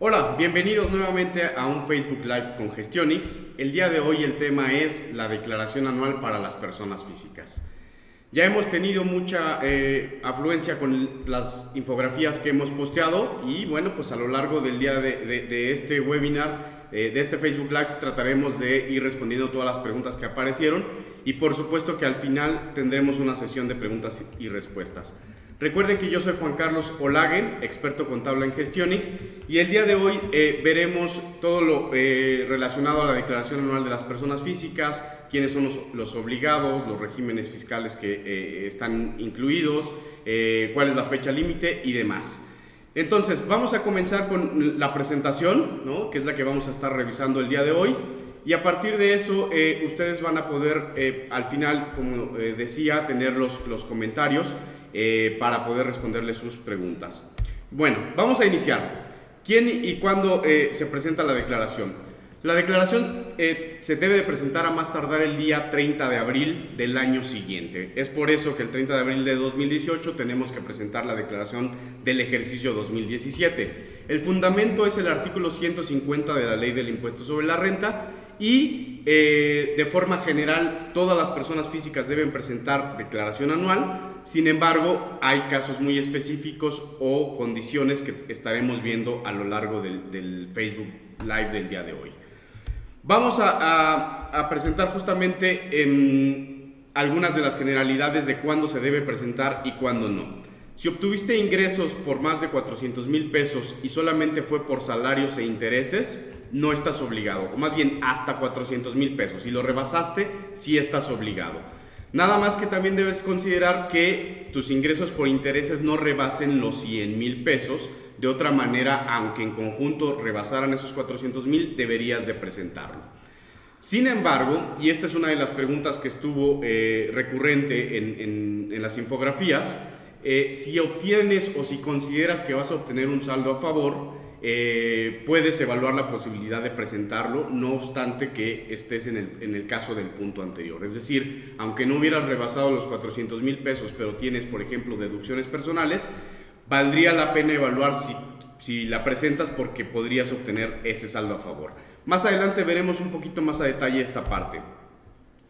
Hola, bienvenidos nuevamente a un Facebook Live con Gestionix. El día de hoy el tema es la declaración anual para las personas físicas. Ya hemos tenido mucha afluencia con las infografías que hemos posteado y bueno, pues a lo largo del día de este webinar, de este Facebook Live, trataremos de ir respondiendo todas las preguntas que aparecieron y por supuesto que al final tendremos una sesión de preguntas y respuestas. Recuerden que yo soy Juan Carlos Olague, experto contable en Gestionix, y el día de hoy veremos todo lo relacionado a la declaración anual de las personas físicas, quiénes son los obligados, los regímenes fiscales que están incluidos, cuál es la fecha límite y demás. Entonces, vamos a comenzar con la presentación, ¿no?, que es la que vamos a estar revisando el día de hoy. Y a partir de eso, ustedes van a poder, al final, como decía, tener los comentarios para poder responderles sus preguntas. Bueno, vamos a iniciar. ¿Quién y cuándo se presenta la declaración? La declaración se debe de presentar a más tardar el día 30 de abril del año siguiente. Es por eso que el 30 de abril de 2018 tenemos que presentar la declaración del ejercicio 2017. El fundamento es el artículo 150 de la Ley del Impuesto sobre la Renta y de forma general todas las personas físicas deben presentar declaración anual. Sin embargo, hay casos muy específicos o condiciones que estaremos viendo a lo largo del Facebook Live del día de hoy. Vamos a presentar justamente algunas de las generalidades de cuándo se debe presentar y cuándo no. Si obtuviste ingresos por más de 400,000 pesos y solamente fue por salarios e intereses, no estás obligado, o más bien hasta 400,000 pesos. Si lo rebasaste, sí estás obligado. Nada más que también debes considerar que tus ingresos por intereses no rebasen los 100,000 pesos. De otra manera, aunque en conjunto rebasaran esos 400,000, deberías de presentarlo. Sin embargo, y esta es una de las preguntas que estuvo recurrente en las infografías, si obtienes o si consideras que vas a obtener un saldo a favor, puedes evaluar la posibilidad de presentarlo, no obstante que estés en el caso del punto anterior. Es decir, aunque no hubieras rebasado los 400,000 pesos, pero tienes, por ejemplo, deducciones personales, valdría la pena evaluar si la presentas porque podrías obtener ese saldo a favor. Más adelante veremos un poquito más a detalle esta parte.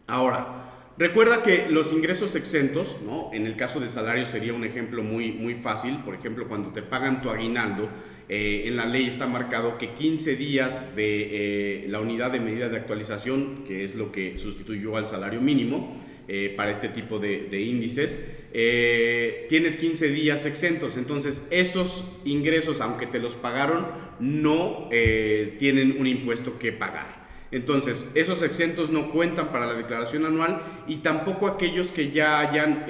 Ahora, recuerda que los ingresos exentos, ¿no?, en el caso de salario sería un ejemplo muy fácil. Por ejemplo, cuando te pagan tu aguinaldo, en la ley está marcado que 15 días de la unidad de medida de actualización, que es lo que sustituyó al salario mínimo para este tipo de índices, tienes 15 días exentos. Entonces esos ingresos, aunque te los pagaron, no tienen un impuesto que pagar. Entonces, esos exentos no cuentan para la declaración anual y tampoco aquellos que ya hayan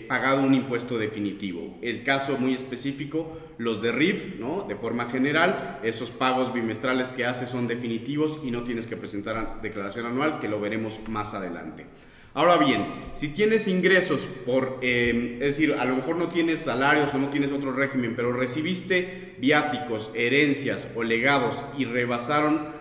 pagado un impuesto definitivo. El caso muy específico, los de RIF, ¿no?, de forma general, esos pagos bimestrales que haces son definitivos y no tienes que presentar declaración anual, que lo veremos más adelante. Ahora bien, si tienes ingresos es decir, a lo mejor no tienes salarios o no tienes otro régimen, pero recibiste viáticos, herencias o legados y rebasaron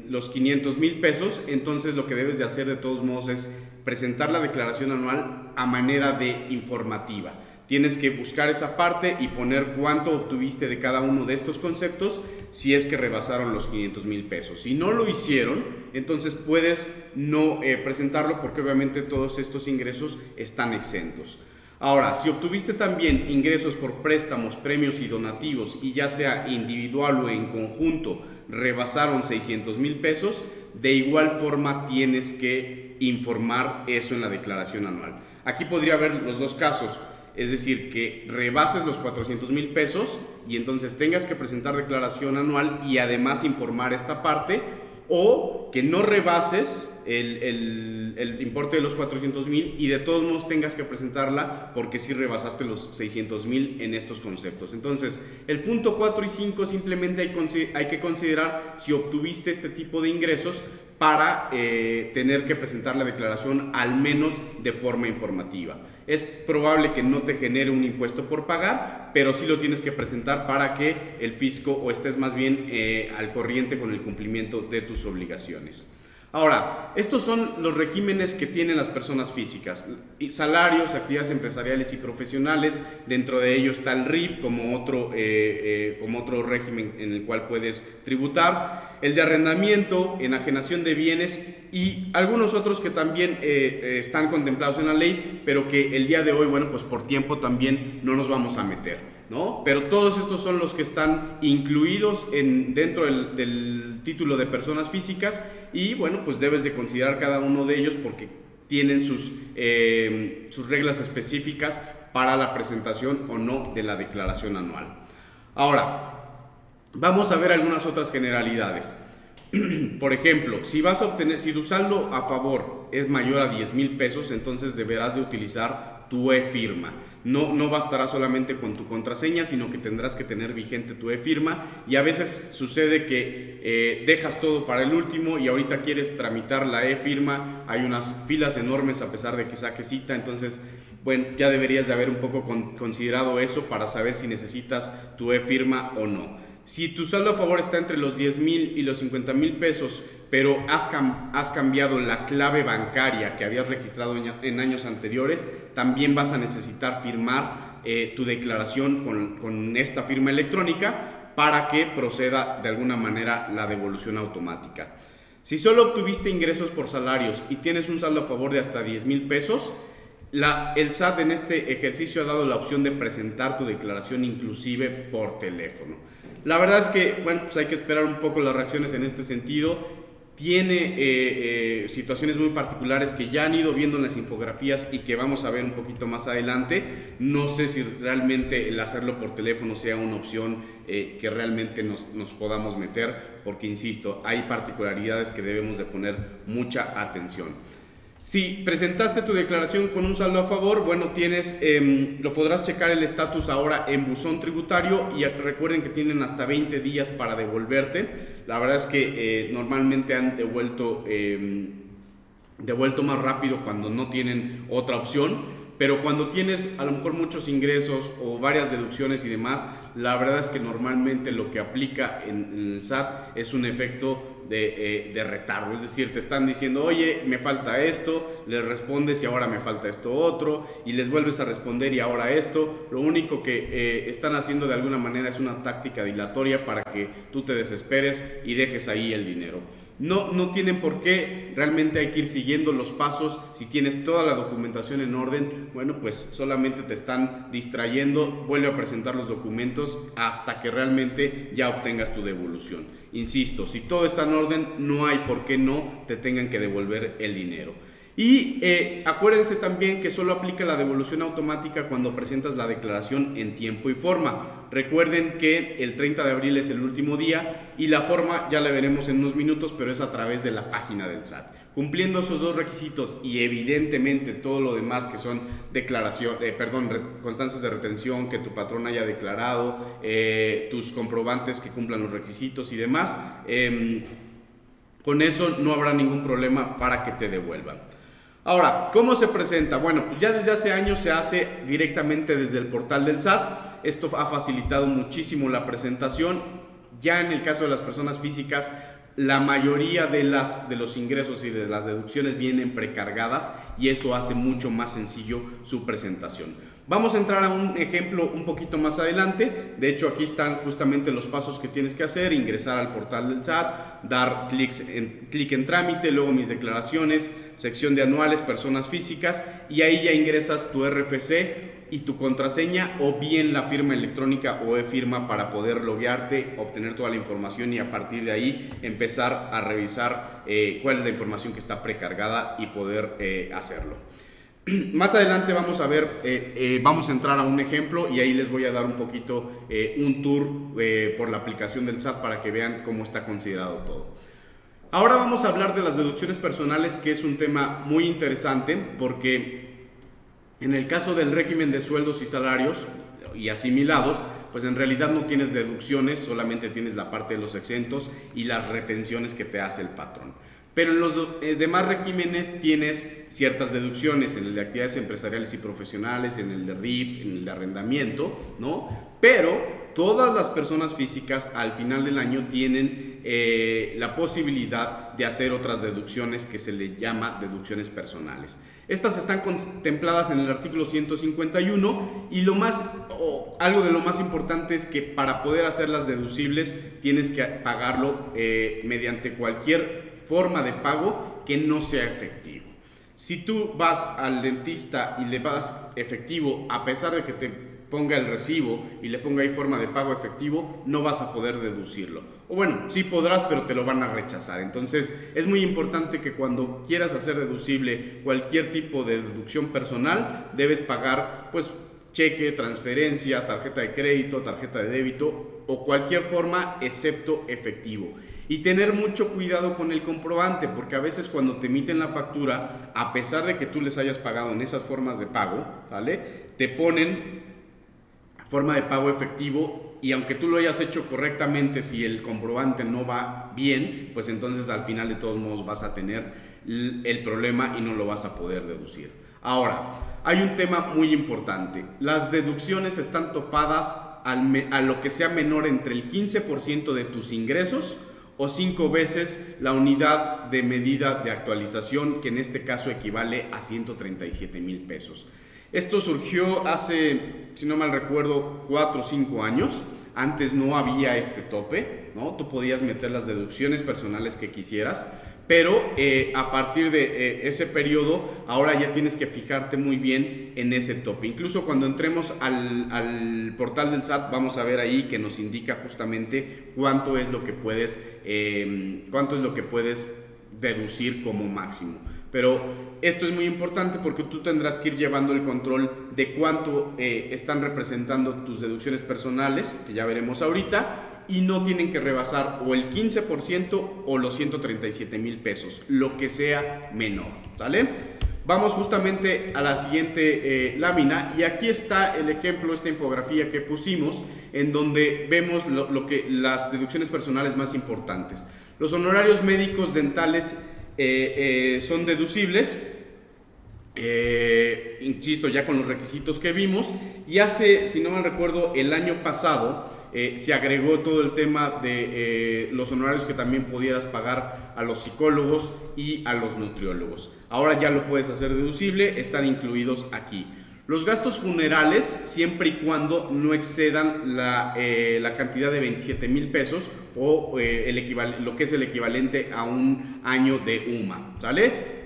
los 500,000 pesos, entonces lo que debes de hacer de todos modos es presentar la declaración anual a manera de informativa. Tienes que buscar esa parte y poner cuánto obtuviste de cada uno de estos conceptos si es que rebasaron los 500,000 pesos. Si no lo hicieron, entonces puedes no presentarlo porque obviamente todos estos ingresos están exentos. Ahora, si obtuviste también ingresos por préstamos, premios y donativos y ya sea individual o en conjunto rebasaron 600,000 pesos, de igual forma tienes que informar eso en la declaración anual. Aquí podría haber los dos casos. Es decir, que rebases los 400,000 pesos y entonces tengas que presentar declaración anual y además informar esta parte, o que no rebases el importe de los 400,000 y de todos modos tengas que presentarla porque sí rebasaste los 600,000 en estos conceptos. Entonces, el punto 4 y 5 simplemente hay que considerar si obtuviste este tipo de ingresos para tener que presentar la declaración al menos de forma informativa. Es probable que no te genere un impuesto por pagar, pero sí lo tienes que presentar para que el fisco o estés más bien al corriente con el cumplimiento de tus obligaciones. Ahora, estos son los regímenes que tienen las personas físicas: salarios, actividades empresariales y profesionales. Dentro de ello está el RIF como otro régimen en el cual puedes tributar, el de arrendamiento, enajenación de bienes y algunos otros que también están contemplados en la ley, pero que el día de hoy, bueno, pues por tiempo también no nos vamos a meter, ¿no? Pero todos estos son los que están incluidos dentro del título de personas físicas y bueno, pues debes de considerar cada uno de ellos porque tienen sus reglas específicas para la presentación o no de la declaración anual. Ahora, vamos a ver algunas otras generalidades. Por ejemplo, si tu saldo a favor es mayor a 10,000 pesos, entonces deberás de utilizar tu e-firma. No bastará solamente con tu contraseña, sino que tendrás que tener vigente tu e-firma, y a veces sucede que dejas todo para el último y ahorita quieres tramitar la e-firma, hay unas filas enormes a pesar de que saques cita. Entonces, bueno, ya deberías de haber un poco considerado eso para saber si necesitas tu e-firma o no. Si tu saldo a favor está entre los 10,000 y los 50,000 pesos, pero has cambiado la clave bancaria que habías registrado en años anteriores, también vas a necesitar firmar tu declaración con esta firma electrónica para que proceda de alguna manera la devolución automática. Si solo obtuviste ingresos por salarios y tienes un saldo a favor de hasta 10,000 pesos, el SAT en este ejercicio ha dado la opción de presentar tu declaración inclusive por teléfono. La verdad es que, bueno, pues hay que esperar un poco las reacciones en este sentido. Tiene situaciones muy particulares que ya han ido viendo en las infografías y que vamos a ver un poquito más adelante. No sé si realmente el hacerlo por teléfono sea una opción que realmente nos podamos meter, porque insisto, hay particularidades que debemos de poner mucha atención. Si presentaste tu declaración con un saldo a favor, bueno, lo podrás checar el estatus ahora en buzón tributario, y recuerden que tienen hasta 20 días para devolverte. La verdad es que normalmente han devuelto más rápido cuando no tienen otra opción. Pero cuando tienes a lo mejor muchos ingresos o varias deducciones y demás, la verdad es que normalmente lo que aplica en el SAT es un efecto de retardo. Es decir, te están diciendo, oye, me falta esto, les respondes y ahora me falta esto otro, y les vuelves a responder y ahora esto. Lo único que están haciendo de alguna manera es una táctica dilatoria para que tú te desesperes y dejes ahí el dinero. No tienen por qué, realmente hay que ir siguiendo los pasos. Si tienes toda la documentación en orden, bueno, pues solamente te están distrayendo. Vuelve a presentar los documentos hasta que realmente ya obtengas tu devolución. Insisto, si todo está en orden, no hay por qué no te tengan que devolver el dinero. Y acuérdense también que solo aplica la devolución automática cuando presentas la declaración en tiempo y forma. Recuerden que el 30 de abril es el último día y la forma ya la veremos en unos minutos, pero es a través de la página del SAT. Cumpliendo esos dos requisitos y evidentemente todo lo demás que son constancias de retención que tu patrón haya declarado, tus comprobantes que cumplan los requisitos y demás, con eso no habrá ningún problema para que te devuelvan. Ahora, ¿cómo se presenta? Bueno, pues ya desde hace años se hace directamente desde el portal del SAT. Esto ha facilitado muchísimo la presentación. Ya en el caso de las personas físicas, la mayoría de los ingresos y de las deducciones vienen precargadas y eso hace mucho más sencillo su presentación. Vamos a entrar a un ejemplo un poquito más adelante. De hecho, aquí están justamente los pasos que tienes que hacer: ingresar al portal del SAT, dar clic en trámite, luego mis declaraciones, sección de anuales, personas físicas, y ahí ya ingresas tu RFC y tu contraseña, o bien la firma electrónica o e-firma para poder loguearte, obtener toda la información y a partir de ahí empezar a revisar cuál es la información que está precargada y poder hacerlo. Más adelante vamos a ver, vamos a entrar a un ejemplo y ahí les voy a dar un poquito un tour por la aplicación del SAT para que vean cómo está considerado todo. Ahora vamos a hablar de las deducciones personales, que es un tema muy interesante porque en el caso del régimen de sueldos y salarios y asimilados, pues en realidad no tienes deducciones, solamente tienes la parte de los exentos y las retenciones que te hace el patrón. Pero en los demás regímenes tienes ciertas deducciones, en el de actividades empresariales y profesionales, en el de RIF, en el de arrendamiento, ¿no? Pero todas las personas físicas al final del año tienen la posibilidad de hacer otras deducciones que se le llama deducciones personales. Estas están contempladas en el artículo 151 y algo de lo más importante es que para poder hacerlas deducibles tienes que pagarlo mediante cualquier forma de pago que no sea efectivo. Si tú vas al dentista y le das efectivo, a pesar de que te ponga el recibo y le ponga ahí forma de pago efectivo, no vas a poder deducirlo. O bueno, sí podrás, pero te lo van a rechazar. Entonces, es muy importante que cuando quieras hacer deducible cualquier tipo de deducción personal, debes pagar, pues, cheque, transferencia, tarjeta de crédito, tarjeta de débito o cualquier forma excepto efectivo. Y tener mucho cuidado con el comprobante, porque a veces cuando te emiten la factura, a pesar de que tú les hayas pagado en esas formas de pago, ¿sale? Te ponen forma de pago efectivo y aunque tú lo hayas hecho correctamente, si el comprobante no va bien, pues entonces al final de todos modos vas a tener el problema y no lo vas a poder deducir. Ahora, hay un tema muy importante. Las deducciones están topadas a lo que sea menor entre el 15% de tus ingresos o 5 veces la unidad de medida de actualización, que en este caso equivale a 137,000 pesos. Esto surgió hace, si no mal recuerdo, 4 o 5 años. Antes no había este tope, ¿no? Tú podías meter las deducciones personales que quisieras, pero a partir de ese periodo, ahora ya tienes que fijarte muy bien en ese tope. Incluso cuando entremos al portal del SAT, vamos a ver ahí que nos indica justamente cuánto es lo que puedes deducir como máximo. Pero esto es muy importante porque tú tendrás que ir llevando el control de cuánto están representando tus deducciones personales, que ya veremos ahorita, y no tienen que rebasar o el 15% o los 137,000 pesos, lo que sea menor, ¿vale? Vamos justamente a la siguiente lámina y aquí está el ejemplo, esta infografía que pusimos, en donde vemos las deducciones personales más importantes. Los honorarios médicos dentales son deducibles, insisto, ya con los requisitos que vimos, y hace, si no mal recuerdo, el año pasado se agregó todo el tema de los honorarios que también pudieras pagar a los psicólogos y a los nutriólogos. Ahora ya lo puedes hacer deducible, están incluidos aquí. Los gastos funerales, siempre y cuando no excedan la cantidad de 27,000 pesos o lo que es el equivalente a un año de UMA, ¿sale?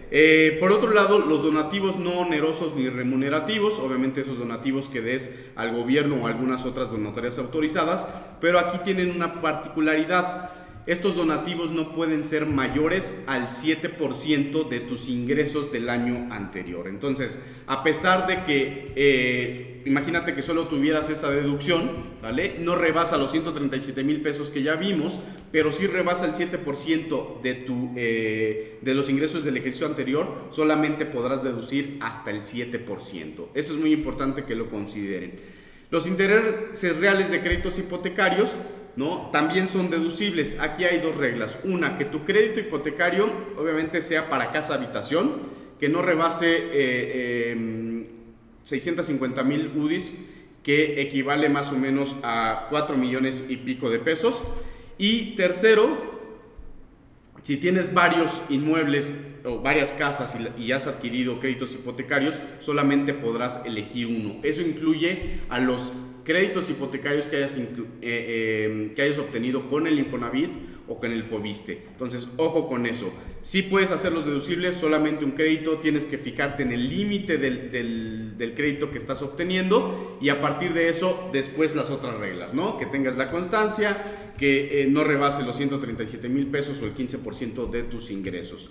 Por otro lado, los donativos no onerosos ni remunerativos, obviamente esos donativos que des al gobierno o algunas otras donatorias autorizadas, pero aquí tienen una particularidad. Estos donativos no pueden ser mayores al 7% de tus ingresos del año anterior. Entonces, a pesar de que, imagínate que solo tuvieras esa deducción, ¿vale? No rebasa los 137,000 pesos que ya vimos, pero sí rebasa el 7% de los ingresos del ejercicio anterior, solamente podrás deducir hasta el 7%. Eso es muy importante que lo consideren. Los intereses reales de créditos hipotecarios, ¿no? También son deducibles. Aquí hay dos reglas. Una, que tu crédito hipotecario obviamente sea para casa habitación, que no rebase 650,000 UDIs, que equivale más o menos a 4 millones y pico de pesos. Y tercero, si tienes varios inmuebles o varias casas y has adquirido créditos hipotecarios, solamente podrás elegir uno. Eso incluye a los créditos hipotecarios que hayas obtenido con el Infonavit o con el Fobiste. Entonces, ojo con eso. Si puedes hacerlos deducibles, solamente un crédito, tienes que fijarte en el límite del crédito que estás obteniendo y a partir de eso, después las otras reglas, ¿no? Que tengas la constancia, que no rebase los 137,000 pesos o el 15% de tus ingresos.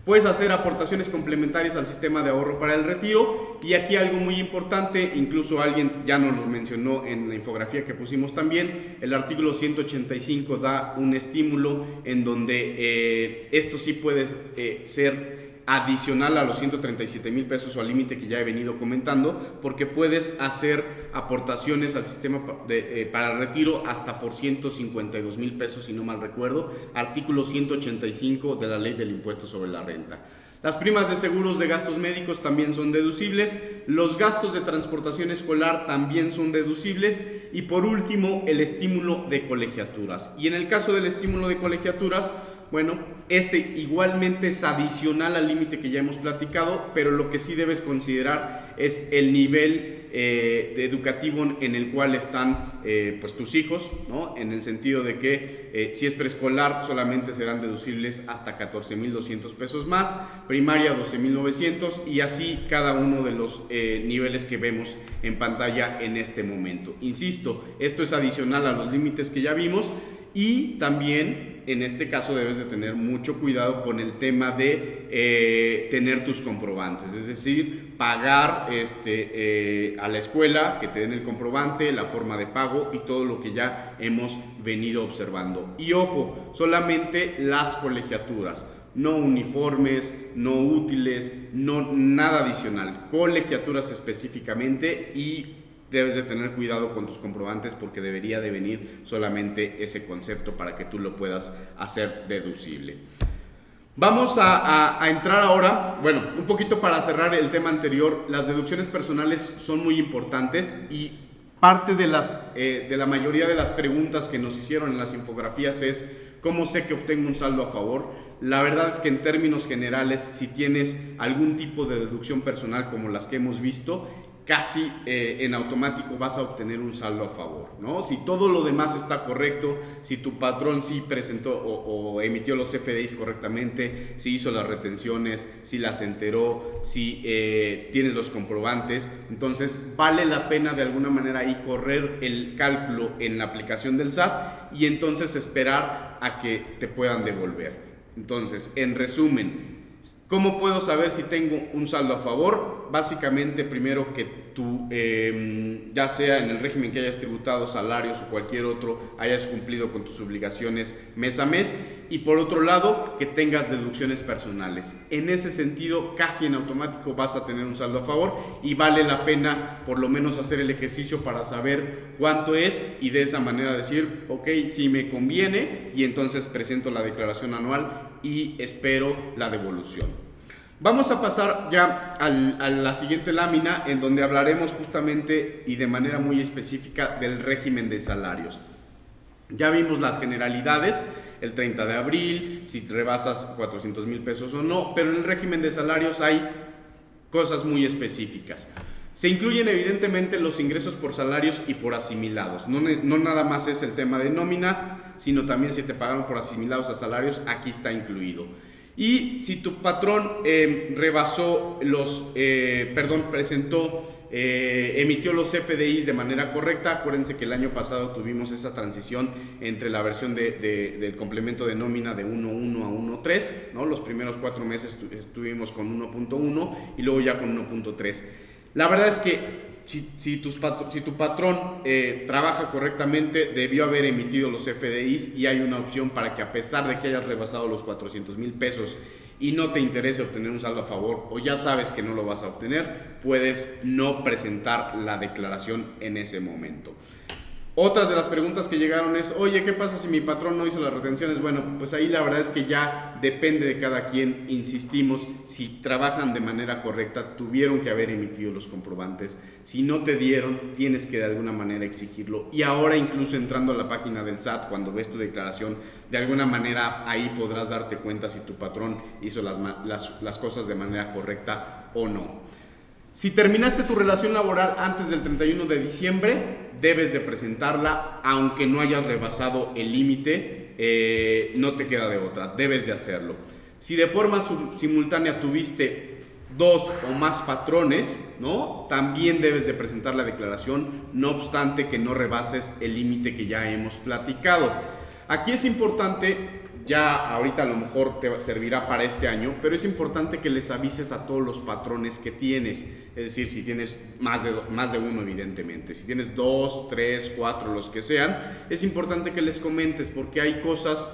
Puedes hacer aportaciones complementarias al sistema de ahorro para el retiro y aquí algo muy importante, incluso alguien ya nos lo mencionó en la infografía que pusimos también, el artículo 185 da un estímulo en donde esto sí puede ser adicional a los 137,000 pesos o al límite que ya he venido comentando, porque puedes hacer aportaciones al sistema para el retiro hasta por 152,000 pesos, si no mal recuerdo, artículo 185 de la ley del impuesto sobre la renta. Las primas de seguros de gastos médicos también son deducibles, los gastos de transportación escolar también son deducibles y por último el estímulo de colegiaturas. Y en el caso del estímulo de colegiaturas, bueno, igualmente es adicional al límite que ya hemos platicado, pero lo que sí debes considerar es el nivel educativo en el cual están pues tus hijos, ¿no? En el sentido de que si es preescolar solamente serán deducibles hasta 14,200 pesos más, primaria 12,900 y así cada uno de los niveles que vemos en pantalla en este momento. Insisto, esto es adicional a los límites que ya vimos y también en este caso debes de tener mucho cuidado con el tema de tener tus comprobantes, es decir, pagar a la escuela, que te den el comprobante, la forma de pago y todo lo que ya hemos venido observando. Y ojo, solamente las colegiaturas, no uniformes, no útiles, no nada adicional, colegiaturas específicamente y debes de tener cuidado con tus comprobantes porque debería de venir solamente ese concepto para que tú lo puedas hacer deducible. Vamos a entrar ahora, bueno, un poquito para cerrar el tema anterior. Las deducciones personales son muy importantes y parte de la mayoría de las preguntas que nos hicieron en las infografías es ¿cómo sé que obtengo un saldo a favor? La verdad es que en términos generales, si tienes algún tipo de deducción personal como las que hemos visto, casi en automático vas a obtener un saldo a favor, ¿no? Si todo lo demás está correcto, si tu patrón sí presentó o emitió los CFDIs correctamente, si hizo las retenciones, si las enteró, si tienes los comprobantes, entonces vale la pena de alguna manera ahí correr el cálculo en la aplicación del SAT y entonces esperar a que te puedan devolver. Entonces, en resumen, ¿cómo puedo saber si tengo un saldo a favor? Básicamente, primero que tú, ya sea en el régimen que hayas tributado, salarios o cualquier otro, hayas cumplido con tus obligaciones mes a mes. Y por otro lado, que tengas deducciones personales. En ese sentido, casi en automático vas a tener un saldo a favor y vale la pena por lo menos hacer el ejercicio para saber cuánto es y de esa manera decir, ok, sí me conviene y entonces presento la declaración anual y espero la devolución. Vamos a pasar ya a la siguiente lámina en donde hablaremos justamente y de manera muy específica del régimen de salarios. Ya vimos las generalidades, el 30 de abril, si rebasas 400,000 pesos o no, pero en el régimen de salarios hay cosas muy específicas. Se incluyen evidentemente los ingresos por salarios y por asimilados. No nada más es el tema de nómina, sino también si te pagaron por asimilados a salarios, aquí está incluido. Y si tu patrón emitió los CFDIs de manera correcta, acuérdense que el año pasado tuvimos esa transición entre la versión del complemento de nómina de 1.1 a 1.3, ¿no? Los primeros 4 meses estuvimos con 1.1 y luego ya con 1.3. La verdad es que si tu patrón trabaja correctamente, debió haber emitido los FDIs y hay una opción para que a pesar de que hayas rebasado los 400,000 pesos y no te interese obtener un saldo a favor o ya sabes que no lo vas a obtener, puedes no presentar la declaración en ese momento. Otras de las preguntas que llegaron es, oye, ¿qué pasa si mi patrón no hizo las retenciones? Bueno, pues ahí la verdad es que ya depende de cada quien, insistimos, si trabajan de manera correcta, tuvieron que haber emitido los comprobantes, si no te dieron, tienes que de alguna manera exigirlo y ahora incluso entrando a la página del SAT, cuando ves tu declaración, de alguna manera ahí podrás darte cuenta si tu patrón hizo las cosas de manera correcta o no. Si terminaste tu relación laboral antes del 31 de diciembre, debes de presentarla, aunque no hayas rebasado el límite, no te queda de otra, debes de hacerlo. Si de forma simultánea tuviste 2 o más patrones, ¿no? También debes de presentar la declaración, no obstante que no rebases el límite que ya hemos platicado. Aquí es importante, ya ahorita a lo mejor te servirá para este año, pero es importante que les avises a todos los patrones que tienes, es decir, si tienes más de uno evidentemente, si tienes 2, 3, 4, los que sean, es importante que les comentes porque hay cosas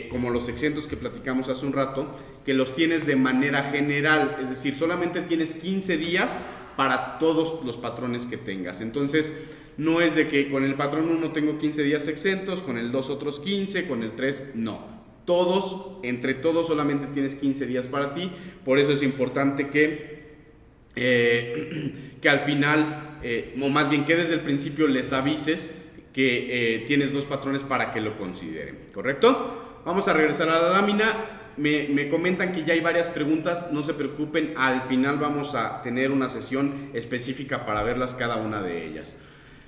como los exentos que platicamos hace un rato, que los tienes de manera general, es decir, solamente tienes 15 días para todos los patrones que tengas. Entonces, no es de que con el patrón 1 tengo 15 días exentos, con el 2 otros 15, con el 3 no. Todos, entre todos solamente tienes 15 días para ti. Por eso es importante que al final, o más bien que desde el principio les avises que tienes 2 patrones para que lo consideren, ¿correcto? Vamos a regresar a la lámina. Me comentan que ya hay varias preguntas, no se preocupen, al final vamos a tener una sesión específica para verlas cada una de ellas.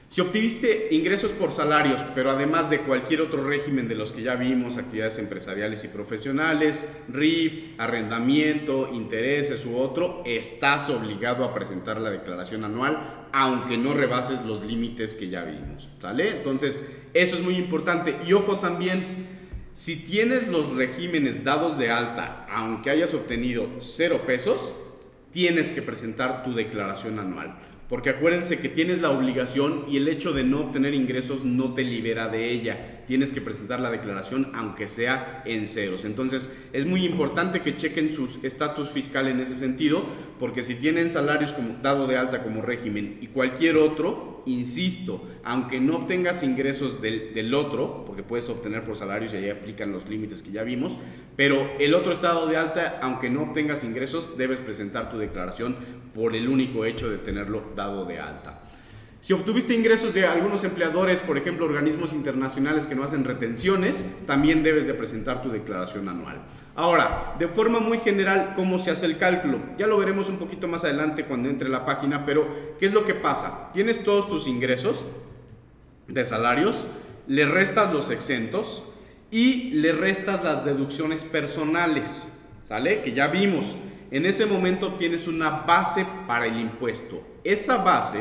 Si obtuviste ingresos por salarios, pero además de cualquier otro régimen de los que ya vimos, actividades empresariales y profesionales, RIF, arrendamiento, intereses u otro, estás obligado a presentar la declaración anual, aunque no rebases los límites que ya vimos, ¿sale? Entonces, eso es muy importante. Y ojo también, si tienes los regímenes dados de alta, aunque hayas obtenido 0 pesos, tienes que presentar tu declaración anual. Porque acuérdense que tienes la obligación y el hecho de no obtener ingresos no te libera de ella. Tienes que presentar la declaración aunque sea en ceros. Entonces es muy importante que chequen su estatus fiscal en ese sentido, porque si tienen salarios como dado de alta como régimen y cualquier otro, insisto, aunque no obtengas ingresos del otro, porque puedes obtener por salarios y ahí aplican los límites que ya vimos, pero el otro estado de alta, aunque no obtengas ingresos, debes presentar tu declaración por el único hecho de tenerlo dado de alta. Si obtuviste ingresos de algunos empleadores, por ejemplo, organismos internacionales que no hacen retenciones, también debes de presentar tu declaración anual. Ahora, de forma muy general, ¿cómo se hace el cálculo? Ya lo veremos un poquito más adelante cuando entre la página, pero ¿qué es lo que pasa? Tienes todos tus ingresos de salarios, le restas los exentos y le restas las deducciones personales, ¿sale? Que ya vimos. En ese momento tienes una base para el impuesto. Esa base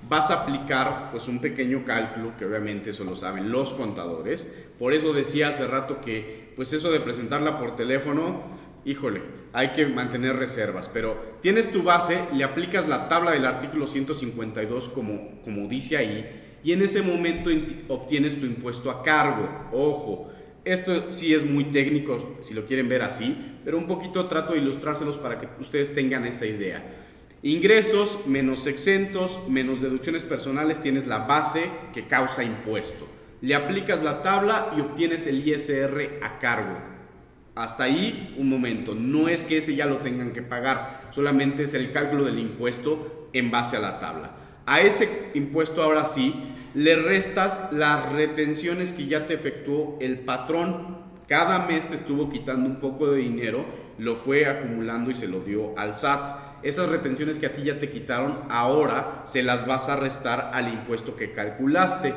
vas a aplicar pues un pequeño cálculo que obviamente eso lo saben los contadores. Por eso decía hace rato que pues eso de presentarla por teléfono, híjole, hay que mantener reservas, pero tienes tu base, le aplicas la tabla del artículo 152 como dice ahí, y en ese momento obtienes tu impuesto a cargo. Ojo, esto sí es muy técnico si lo quieren ver así, pero un poquito trato de ilustrárselos para que ustedes tengan esa idea. Ingresos menos exentos menos deducciones personales, tienes la base que causa impuesto. Le aplicas la tabla y obtienes el ISR a cargo. Hasta ahí un momento, no es que ese ya lo tengan que pagar, solamente es el cálculo del impuesto en base a la tabla. A ese impuesto ahora sí le restas las retenciones que ya te efectuó el patrón. Cada mes te estuvo quitando un poco de dinero, lo fue acumulando y se lo dio al SAT. Esas retenciones que a ti ya te quitaron, ahora se las vas a restar al impuesto que calculaste.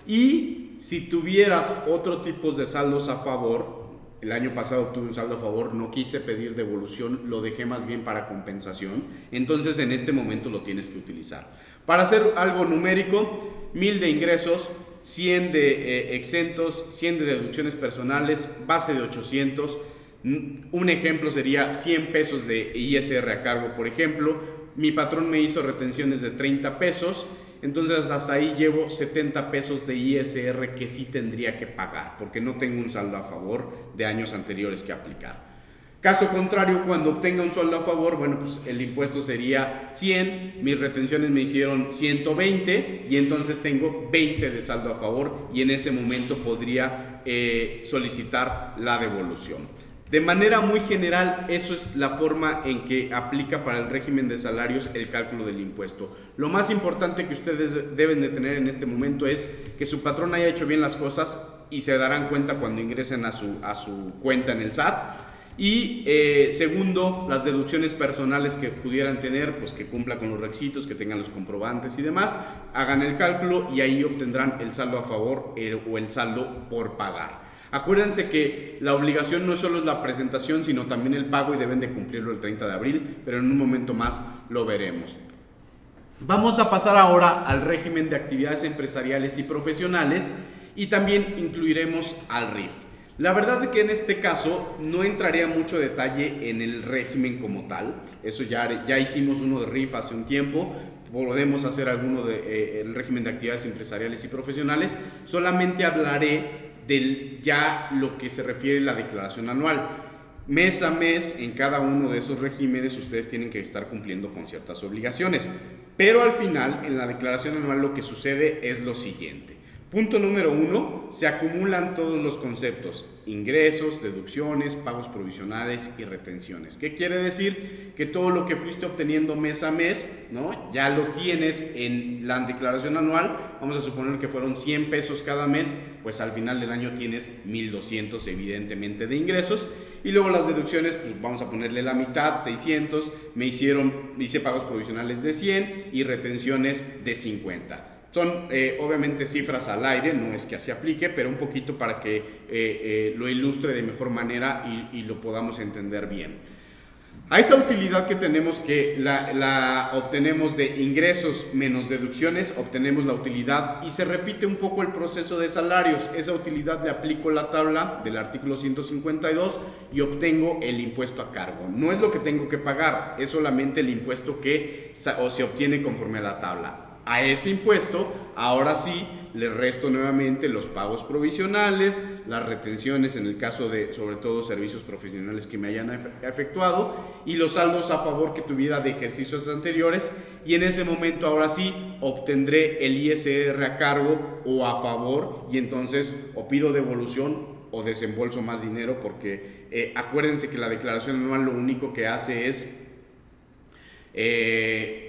Y si tuvieras otro tipo de saldos a favor, el año pasado obtuve un saldo a favor, no quise pedir devolución, lo dejé más bien para compensación, entonces en este momento lo tienes que utilizar. Para hacer algo numérico, 1000 de ingresos, 100 de exentos, 100 de deducciones personales, base de 800. Un ejemplo sería 100 pesos de ISR a cargo, por ejemplo. Mi patrón me hizo retenciones de 30 pesos, entonces hasta ahí llevo 70 pesos de ISR que sí tendría que pagar, porque no tengo un saldo a favor de años anteriores que aplicar. Caso contrario, cuando obtenga un saldo a favor, bueno, pues el impuesto sería 100, mis retenciones me hicieron 120 y entonces tengo 20 de saldo a favor y en ese momento podría solicitar la devolución. De manera muy general, eso es la forma en que aplica para el régimen de salarios el cálculo del impuesto. Lo más importante que ustedes deben de tener en este momento es que su patrón haya hecho bien las cosas y se darán cuenta cuando ingresen a su cuenta en el SAT. Y segundo, las deducciones personales que pudieran tener, pues que cumpla con los requisitos, que tengan los comprobantes y demás, hagan el cálculo y ahí obtendrán el saldo a favor o el saldo por pagar. Acuérdense que la obligación no solo es la presentación, sino también el pago y deben de cumplirlo el 30 de abril, pero en un momento más lo veremos. Vamos a pasar ahora al régimen de actividades empresariales y profesionales y también incluiremos al RIF. La verdad es que en este caso no entraría mucho detalle en el régimen como tal, eso ya hicimos uno de RIF hace un tiempo, podemos hacer alguno del régimen de actividades empresariales y profesionales, solamente hablaré ya lo que se refiere a la declaración anual. Mes a mes, en cada uno de esos regímenes, ustedes tienen que estar cumpliendo con ciertas obligaciones. Pero al final, en la declaración anual, lo que sucede es lo siguiente. Punto número 1, se acumulan todos los conceptos: ingresos, deducciones, pagos provisionales y retenciones. ¿Qué quiere decir? Que todo lo que fuiste obteniendo mes a mes, ¿no?, ya lo tienes en la declaración anual. Vamos a suponer que fueron 100 pesos cada mes, pues al final del año tienes 1,200 evidentemente de ingresos. Y luego las deducciones, pues vamos a ponerle la mitad, 600, hice pagos provisionales de 100 y retenciones de 50. Son obviamente cifras al aire, no es que así aplique, pero un poquito para que lo ilustre de mejor manera y lo podamos entender bien. A esa utilidad que tenemos, que la obtenemos de ingresos menos deducciones, obtenemos la utilidad y se repite un poco el proceso de salarios. Esa utilidad le aplico la tabla del artículo 152 y obtengo el impuesto a cargo. No es lo que tengo que pagar, es solamente el impuesto que se obtiene conforme a la tabla. A ese impuesto, ahora sí, le resto nuevamente los pagos provisionales, las retenciones en el caso de, sobre todo, servicios profesionales que me hayan efectuado y los saldos a favor que tuviera de ejercicios anteriores, y en ese momento ahora sí obtendré el ISR a cargo o a favor, y entonces o pido devolución o desembolso más dinero, porque acuérdense que la declaración anual lo único que hace es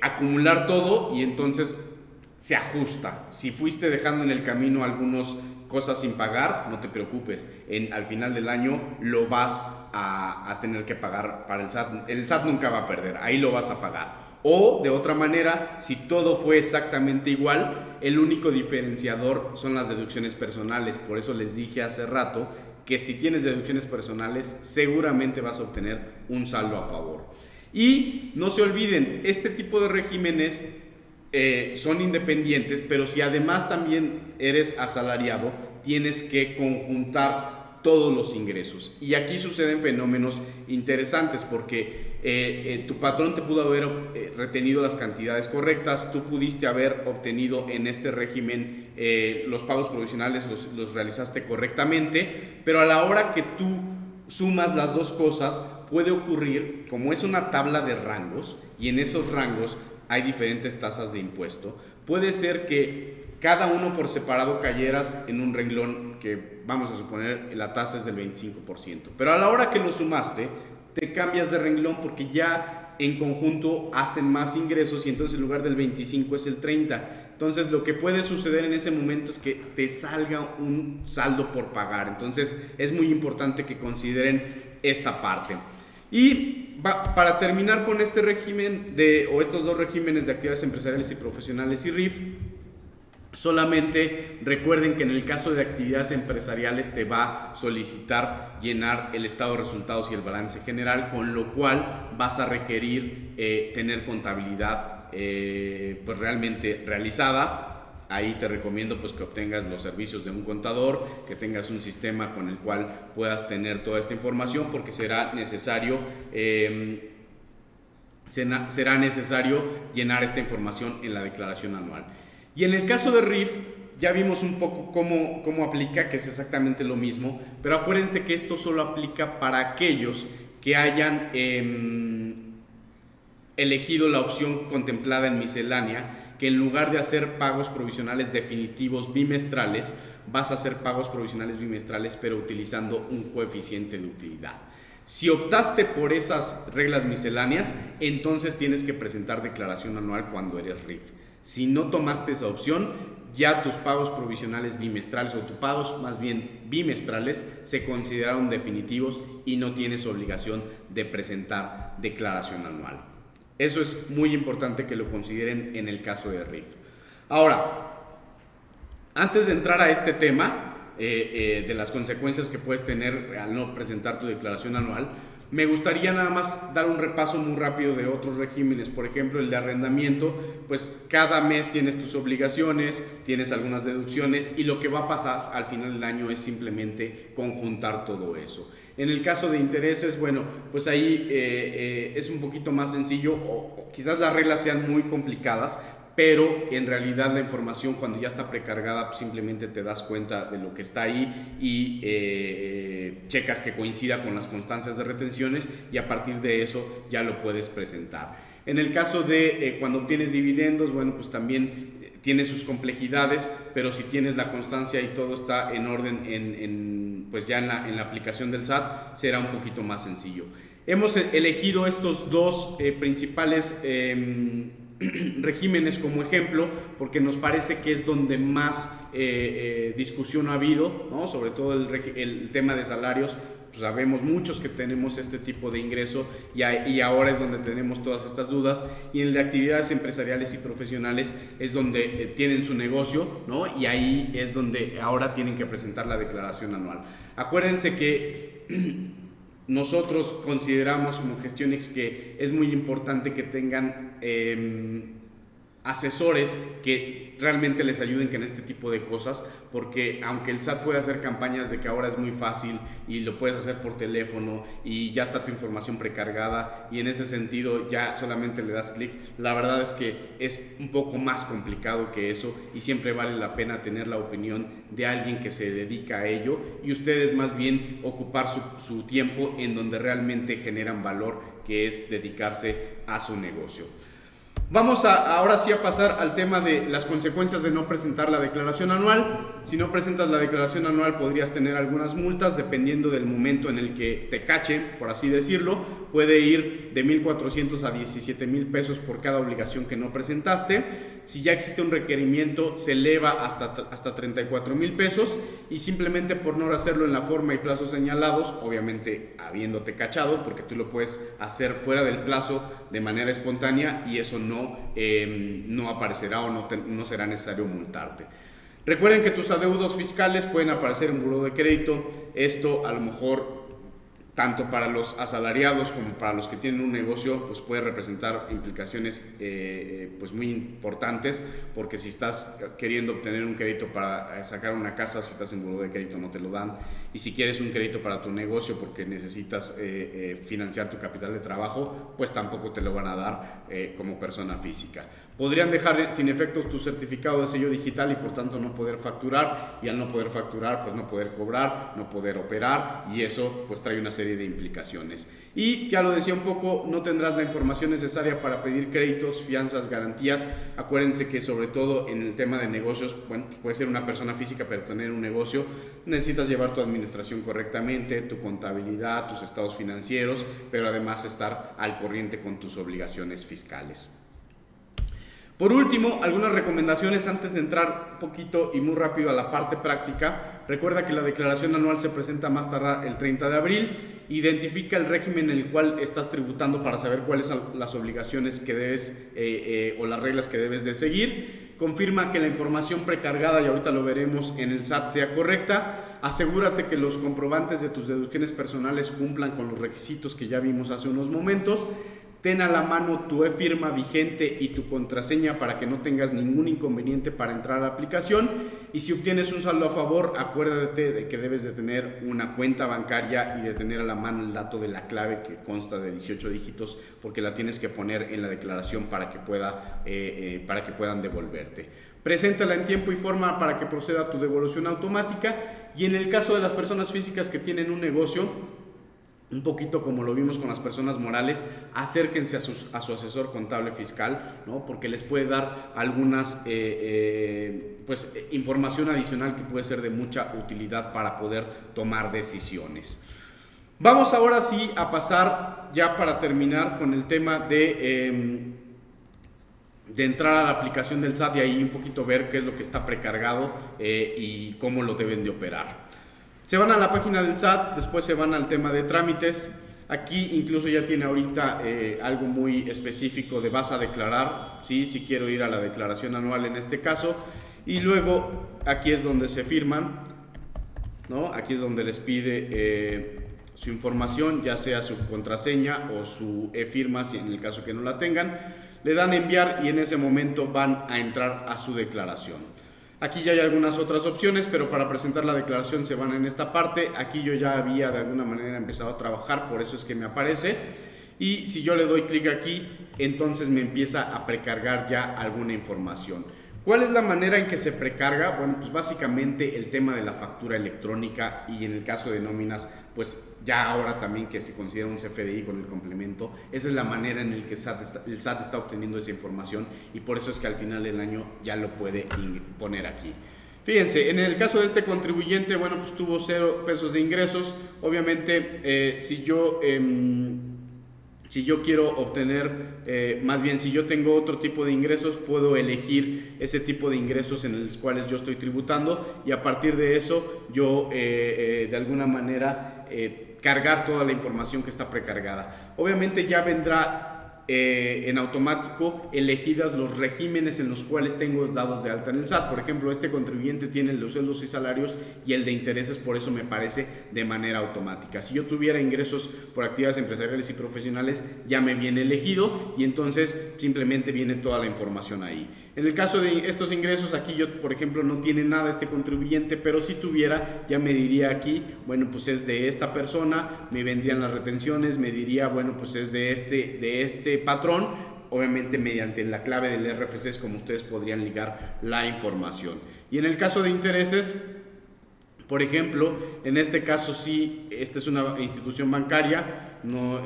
acumular todo y entonces se ajusta. Si fuiste dejando en el camino algunas cosas sin pagar, no te preocupes, al final del año lo vas a tener que pagar para el SAT. El SAT nunca va a perder, ahí lo vas a pagar. O de otra manera, si todo fue exactamente igual, el único diferenciador son las deducciones personales. Por eso les dije hace rato que si tienes deducciones personales seguramente vas a obtener un saldo a favor. Y no se olviden, este tipo de regímenes son independientes, pero si además también eres asalariado, tienes que conjuntar todos los ingresos. Y aquí suceden fenómenos interesantes, porque tu patrón te pudo haber retenido las cantidades correctas, tú pudiste haber obtenido en este régimen los pagos provisionales, los realizaste correctamente, pero a la hora que tú sumas las dos cosas, puede ocurrir, como es una tabla de rangos, y en esos rangos hay diferentes tasas de impuesto, puede ser que cada uno por separado cayeras en un renglón que vamos a suponer la tasa es del 25%, pero a la hora que lo sumaste te cambias de renglón porque ya en conjunto hacen más ingresos y entonces en lugar del 25 es el 30. Entonces lo que puede suceder en ese momento es que te salga un saldo por pagar. Entonces es muy importante que consideren esta parte. Y para terminar con este régimen o estos dos regímenes de actividades empresariales y profesionales y RIF, solamente recuerden que en el caso de actividades empresariales te va a solicitar llenar el estado de resultados y el balance general, con lo cual vas a requerir tener contabilidad pues realmente realizada. Ahí te recomiendo pues que obtengas los servicios de un contador, que tengas un sistema con el cual puedas tener toda esta información, porque será necesario llenar esta información en la declaración anual. Y en el caso de RIF ya vimos un poco cómo aplica, que es exactamente lo mismo, pero acuérdense que esto solo aplica para aquellos que hayan elegido la opción contemplada en miscelánea, que en lugar de hacer pagos provisionales definitivos bimestrales, vas a hacer pagos provisionales bimestrales, pero utilizando un coeficiente de utilidad. Si optaste por esas reglas misceláneas, entonces tienes que presentar declaración anual cuando eres RIF. Si no tomaste esa opción, ya tus pagos provisionales bimestrales, o tus pagos más bien bimestrales, se consideraron definitivos y no tienes obligación de presentar declaración anual. Eso es muy importante que lo consideren en el caso de RIF. Ahora, antes de entrar a este tema de las consecuencias que puedes tener al no presentar tu declaración anual, me gustaría nada más dar un repaso muy rápido de otros regímenes. Por ejemplo, el de arrendamiento, pues cada mes tienes tus obligaciones, tienes algunas deducciones y lo que va a pasar al final del año es simplemente conjuntar todo eso. En el caso de intereses, bueno, pues ahí es un poquito más sencillo, o quizás las reglas sean muy complicadas, pero en realidad la información cuando ya está precargada pues simplemente te das cuenta de lo que está ahí y checas que coincida con las constancias de retenciones y a partir de eso ya lo puedes presentar. En el caso de cuando obtienes dividendos, bueno, pues también tiene sus complejidades, pero si tienes la constancia y todo está en orden pues ya en la aplicación del SAT, será un poquito más sencillo. Hemos elegido estos dos principales regímenes como ejemplo porque nos parece que es donde más discusión ha habido, ¿no? Sobre todo el tema de salarios. Pues sabemos muchos que tenemos este tipo de ingreso y ahora es donde tenemos todas estas dudas, y en el de actividades empresariales y profesionales es donde tienen su negocio, ¿no? Y ahí es donde ahora tienen que presentar la declaración anual. Acuérdense que nosotros consideramos como Gestionix que es muy importante que tengan asesores que realmente les ayuden en este tipo de cosas, porque aunque el SAT puede hacer campañas de que ahora es muy fácil y lo puedes hacer por teléfono y ya está tu información precargada y en ese sentido ya solamente le das clic, la verdad es que es un poco más complicado que eso y siempre vale la pena tener la opinión de alguien que se dedica a ello y ustedes más bien ocupar su tiempo en donde realmente generan valor, que es dedicarse a su negocio. Vamos ahora sí a pasar al tema de las consecuencias de no presentar la declaración anual. Si no presentas la declaración anual podrías tener algunas multas dependiendo del momento en el que te cachen, por así decirlo. Puede ir de 1,400 a 17,000 pesos por cada obligación que no presentaste. Si ya existe un requerimiento se eleva hasta 34,000 pesos y simplemente por no hacerlo en la forma y plazos señalados, obviamente habiéndote cachado, porque tú lo puedes hacer fuera del plazo de manera espontánea y eso no aparecerá o no será necesario multarte. Recuerden que tus adeudos fiscales pueden aparecer en buró de crédito. Esto a lo mejor tanto para los asalariados como para los que tienen un negocio pues puede representar implicaciones pues muy importantes, porque si estás queriendo obtener un crédito para sacar una casa, si estás en buró de crédito no te lo dan, y si quieres un crédito para tu negocio porque necesitas financiar tu capital de trabajo, pues tampoco te lo van a dar como persona física. Podrían dejar sin efectos tu certificado de sello digital y por tanto no poder facturar, y al no poder facturar pues no poder cobrar, no poder operar, y eso pues trae una serie de implicaciones. Y ya lo decía un poco, no tendrás la información necesaria para pedir créditos, fianzas, garantías. Acuérdense que sobre todo en el tema de negocios, bueno, puede ser una persona física pero tener un negocio, necesitas llevar tu administración correctamente, tu contabilidad, tus estados financieros, pero además estar al corriente con tus obligaciones fiscales. Por último, algunas recomendaciones antes de entrar un poquito y muy rápido a la parte práctica. Recuerda que la declaración anual se presenta más tardar el 30 de abril. Identifica el régimen en el cual estás tributando para saber cuáles son las obligaciones que debes o las reglas que debes de seguir. Confirma que la información precargada, y ahorita lo veremos, en el SAT sea correcta. Asegúrate que los comprobantes de tus deducciones personales cumplan con los requisitos que ya vimos hace unos momentos. Ten a la mano tu e-firma vigente y tu contraseña para que no tengas ningún inconveniente para entrar a la aplicación. Y si obtienes un saldo a favor, acuérdate de que debes de tener una cuenta bancaria y de tener a la mano el dato de la clave, que consta de 18 dígitos, porque la tienes que poner en la declaración para que puedan devolverte. Preséntala en tiempo y forma para que proceda tu devolución automática. Y en el caso de las personas físicas que tienen un negocio, un poquito como lo vimos con las personas morales, acérquense a su asesor contable fiscal, ¿no? Porque les puede dar algunas información adicional que puede ser de mucha utilidad para poder tomar decisiones. Vamos ahora sí a pasar ya para terminar con el tema de entrar a la aplicación del SAT y ahí un poquito ver qué es lo que está precargado y cómo lo deben de operar. Se van a la página del SAT, después se van al tema de trámites. Aquí incluso ya tiene ahorita algo muy específico de vas a declarar, ¿sí? Si quiero ir a la declaración anual en este caso. Y luego aquí es donde se firman, ¿no? Aquí es donde les pide su información, ya sea su contraseña o su e-firma, si en el caso que no la tengan. Le dan enviar y en ese momento van a entrar a su declaración. Aquí ya hay algunas otras opciones, pero para presentar la declaración se van en esta parte. Aquí yo ya había de alguna manera empezado a trabajar, por eso es que me aparece. y si yo le doy clic aquí, entonces me empieza a precargar ya alguna información. ¿Cuál es la manera en que se precarga? Bueno, pues básicamente el tema de la factura electrónica, y en el caso de nóminas, pues ya ahora también que se considera un CFDI con el complemento, esa es la manera en la que el SAT está obteniendo esa información, y por eso es que al final del año ya lo puede poner aquí. Fíjense, en el caso de este contribuyente, bueno, pues tuvo 0 pesos de ingresos. Obviamente, si yo quiero obtener, más bien si yo tengo otro tipo de ingresos, puedo elegir ese tipo de ingresos en los cuales yo estoy tributando, y a partir de eso yo de alguna manera cargar toda la información que está precargada. Obviamente ya vendrá en automático elegidas los regímenes en los cuales tengo dados de alta en el SAT. Por ejemplo, este contribuyente tiene los sueldos y salarios y el de intereses, por eso me parece de manera automática. Si yo tuviera ingresos por actividades empresariales y profesionales, ya me viene elegido y entonces simplemente viene toda la información ahí. En el caso de estos ingresos, aquí yo, por ejemplo, no tiene nada este contribuyente, pero si tuviera, ya me diría aquí, bueno, pues es de esta persona, me vendrían las retenciones, me diría, bueno, pues es de este patrón. Obviamente mediante la clave del RFC es como ustedes podrían ligar la información. Y en el caso de intereses, por ejemplo, en este caso sí, esta es una institución bancaria, no,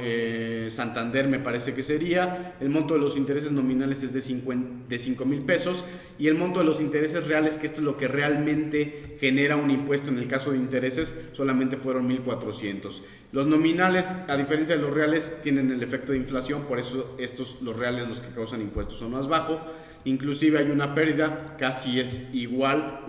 Santander me parece que sería, el monto de los intereses nominales es de 5,000 pesos, y el monto de los intereses reales, que esto es lo que realmente genera un impuesto en el caso de intereses, solamente fueron 1,400. Los nominales, a diferencia de los reales, tienen el efecto de inflación, por eso los reales, los que causan impuestos, son más bajos. Inclusive hay una pérdida, casi es igual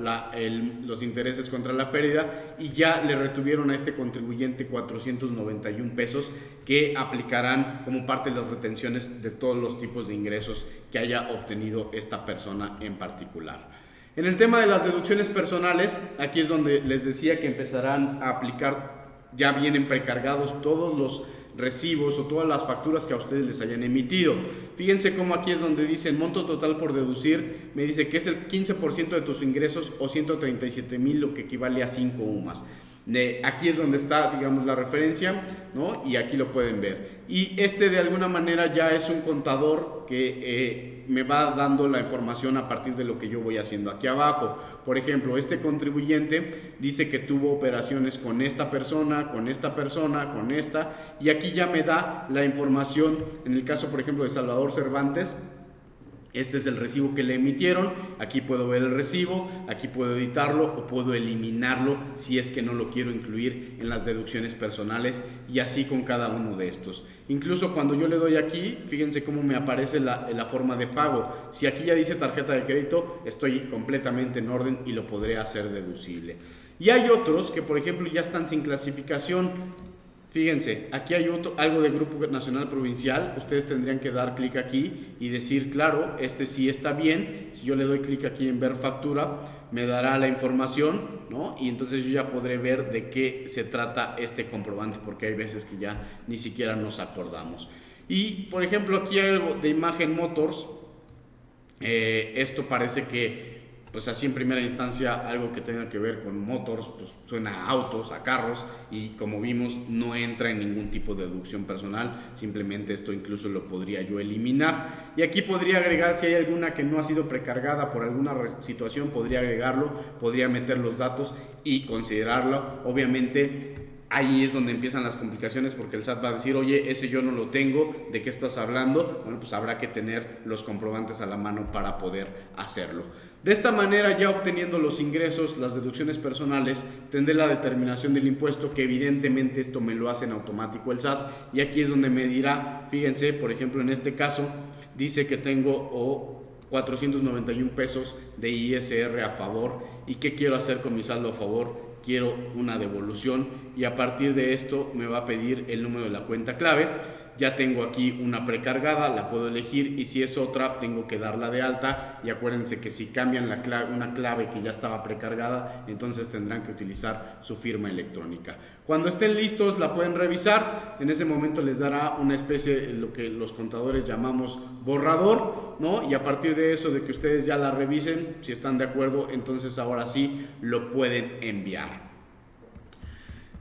los intereses contra la pérdida, y ya le retuvieron a este contribuyente 491 pesos que aplicarán como parte de las retenciones de todos los tipos de ingresos que haya obtenido esta persona en particular. En el tema de las deducciones personales, aquí es donde les decía que empezarán a aplicar, ya vienen precargados todos los recibos o todas las facturas que a ustedes les hayan emitido. Fíjense cómo aquí es donde dice el monto total por deducir, me dice que es el 15% de tus ingresos o 137,000, lo que equivale a 5 UMAS. Aquí es donde está, digamos, la referencia, ¿no? Y aquí lo pueden ver. Y de alguna manera ya es un contador que me va dando la información a partir de lo que yo voy haciendo aquí abajo. Por ejemplo, este contribuyente dice que tuvo operaciones con esta persona, con esta persona, con esta, y aquí ya me da la información. En el caso, por ejemplo, de Salvador Cervantes, este es el recibo que le emitieron, aquí puedo ver el recibo, aquí puedo editarlo o puedo eliminarlo si es que no lo quiero incluir en las deducciones personales, y así con cada uno de estos. Incluso cuando yo le doy aquí, fíjense cómo me aparece la forma de pago. Si aquí ya dice tarjeta de crédito, estoy completamente en orden y lo podré hacer deducible. Y hay otros que, por ejemplo, ya están sin clasificación. Fíjense, aquí hay algo de Grupo Nacional Provincial. Ustedes tendrían que dar clic aquí y decir, claro, este sí está bien. Si yo le doy clic aquí en ver factura, me dará la información, ¿no? Y entonces yo ya podré ver de qué se trata este comprobante, porque hay veces que ya ni siquiera nos acordamos. Y, por ejemplo, aquí hay algo de Imagen Motors. Esto parece que, pues así en primera instancia, algo que tenga que ver con motors, pues suena a autos, a carros, y como vimos no entra en ningún tipo de deducción personal. Simplemente esto incluso lo podría yo eliminar, y aquí podría agregar, si hay alguna que no ha sido precargada por alguna situación, podría agregarlo, podría meter los datos y considerarlo. Obviamente ahí es donde empiezan las complicaciones, porque el SAT va a decir, oye, ese yo no lo tengo, ¿de qué estás hablando? Bueno, pues habrá que tener los comprobantes a la mano para poder hacerlo. De esta manera, ya obteniendo los ingresos, las deducciones personales, tendré la determinación del impuesto, que evidentemente esto me lo hace en automático el SAT, y aquí es donde me dirá, fíjense, por ejemplo, en este caso, dice que tengo 491 pesos de ISR a favor, y ¿qué quiero hacer con mi saldo a favor? Quiero una devolución, y a partir de esto me va a pedir el número de la cuenta clave. Ya tengo aquí una precargada, la puedo elegir, y si es otra tengo que darla de alta, y acuérdense que si cambian una clave que ya estaba precargada, entonces tendrán que utilizar su firma electrónica. Cuando estén listos la pueden revisar, en ese momento les dará una especie de lo que los contadores llamamos borrador, ¿no? Y a partir de eso, de que ustedes ya la revisen, si están de acuerdo, entonces ahora sí lo pueden enviar.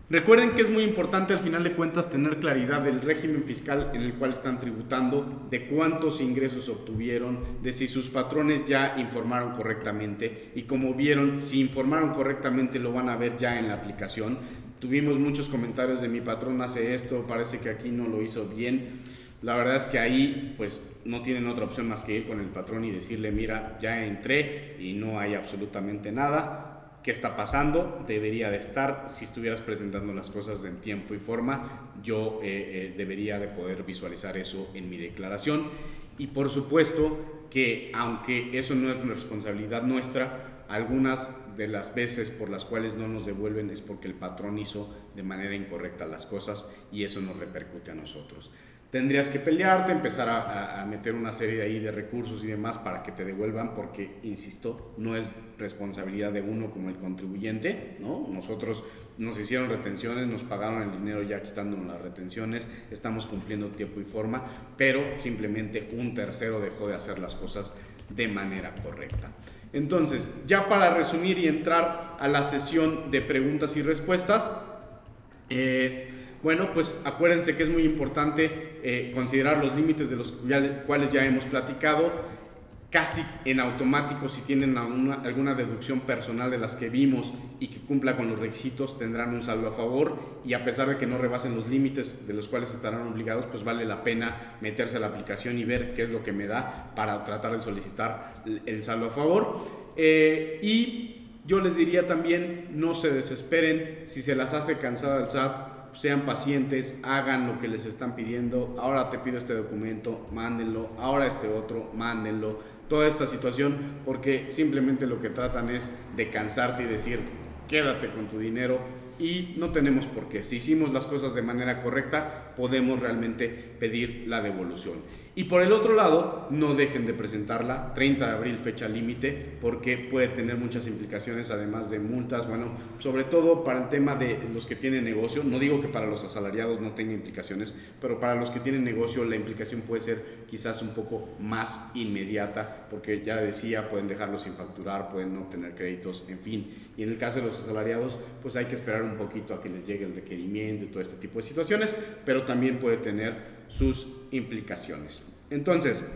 Recuerden que es muy importante al final de cuentas tener claridad del régimen fiscal en el cual están tributando, de cuántos ingresos obtuvieron, de si sus patrones ya informaron correctamente, y como vieron, si informaron correctamente lo van a ver ya en la aplicación. Tuvimos muchos comentarios de mi patrón hace esto, parece que aquí no lo hizo bien. La verdad es que ahí pues no tienen otra opción más que ir con el patrón y decirle: mira, ya entré y no hay absolutamente nada. ¿Qué está pasando? Debería de estar. Si estuvieras presentando las cosas en tiempo y forma, yo debería de poder visualizar eso en mi declaración. Y por supuesto que aunque eso no es una responsabilidad nuestra, algunas de las veces por las cuales no nos devuelven es porque el patrón hizo de manera incorrecta las cosas y eso nos repercute a nosotros. Tendrías que pelearte, empezar a meter una serie de ahí de recursos y demás para que te devuelvan, porque, insisto, no es responsabilidad de uno como el contribuyente, ¿no? Nosotros nos hicieron retenciones, nos pagaron el dinero ya quitándonos las retenciones, estamos cumpliendo tiempo y forma, pero simplemente un tercero dejó de hacer las cosas de manera correcta. Entonces, ya para resumir y entrar a la sesión de preguntas y respuestas, bueno, pues acuérdense que es muy importante considerar los límites de los cuales ya hemos platicado, casi en automático. Si tienen alguna deducción personal de las que vimos y que cumpla con los requisitos, tendrán un saldo a favor, y a pesar de que no rebasen los límites de los cuales estarán obligados, pues vale la pena meterse a la aplicación y ver qué es lo que me da para tratar de solicitar el saldo a favor. Y yo les diría también, no se desesperen. Si se las hace cansada el SAT, sean pacientes, hagan lo que les están pidiendo. Ahora te pido este documento, mándenlo. Ahora este otro, mándenlo. Toda esta situación, porque simplemente lo que tratan es de cansarte y decir: quédate con tu dinero, y no tenemos por qué. Si hicimos las cosas de manera correcta, podemos realmente pedir la devolución. Y por el otro lado, no dejen de presentarla, 30 de abril fecha límite, porque puede tener muchas implicaciones, además de multas. Bueno, sobre todo para el tema de los que tienen negocio. No digo que para los asalariados no tenga implicaciones, pero para los que tienen negocio la implicación puede ser quizás un poco más inmediata, porque ya decía, pueden dejarlo sin facturar, pueden no obtener créditos, en fin. Y en el caso de los asalariados, pues hay que esperar un poquito a que les llegue el requerimiento y todo este tipo de situaciones, pero también puede tener sus implicaciones. Entonces,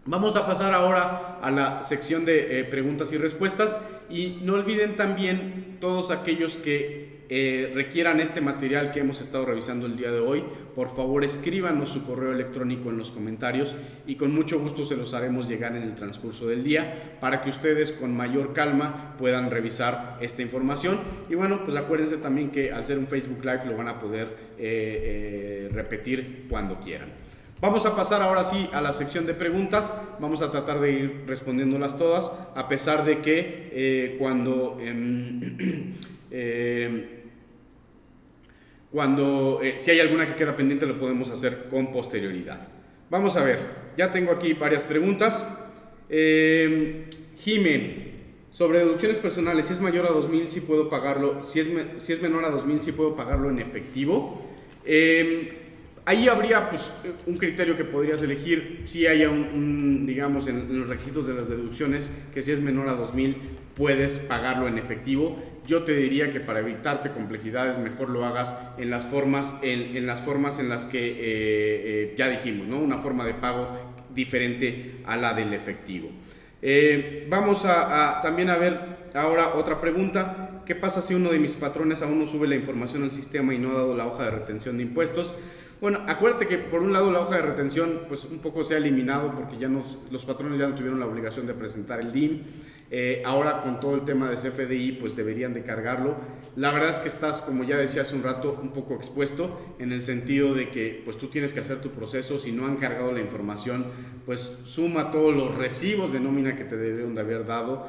vamos a pasar ahora a la sección de preguntas y respuestas, y no olviden también todos aquellos que requieran este material que hemos estado revisando el día de hoy, por favor escríbanos su correo electrónico en los comentarios y con mucho gusto se los haremos llegar en el transcurso del día para que ustedes con mayor calma puedan revisar esta información. Y bueno, pues acuérdense también que al ser un Facebook Live lo van a poder repetir cuando quieran. Vamos a pasar ahora sí a la sección de preguntas. Vamos a tratar de ir respondiéndolas todas, a pesar de que si hay alguna que queda pendiente lo podemos hacer con posterioridad. Vamos a ver, ya tengo aquí varias preguntas. Jimé, sobre deducciones personales, si es mayor a 2,000, ¿sí puedo pagarlo? Si es menor a 2,000, ¿sí puedo pagarlo en efectivo? Ahí habría pues un criterio que podrías elegir. Si hay digamos, en los requisitos de las deducciones, que si es menor a 2,000 puedes pagarlo en efectivo. Yo te diría que para evitarte complejidades mejor lo hagas en las formas en las que ya dijimos, ¿no? Una forma de pago diferente a la del efectivo. Vamos también a ver ahora otra pregunta. ¿Qué pasa si uno de mis patrones aún no sube la información al sistema y no ha dado la hoja de retención de impuestos? Bueno, acuérdate que por un lado la hoja de retención pues un poco se ha eliminado porque ya los patrones ya no tuvieron la obligación de presentar el DIM. Ahora con todo el tema de CFDI pues deberían de cargarlo. La verdad es que estás, como ya decía hace un rato, un poco expuesto en el sentido de que pues tú tienes que hacer tu proceso. Si no han cargado la información, pues suma todos los recibos de nómina que te deberían de haber dado,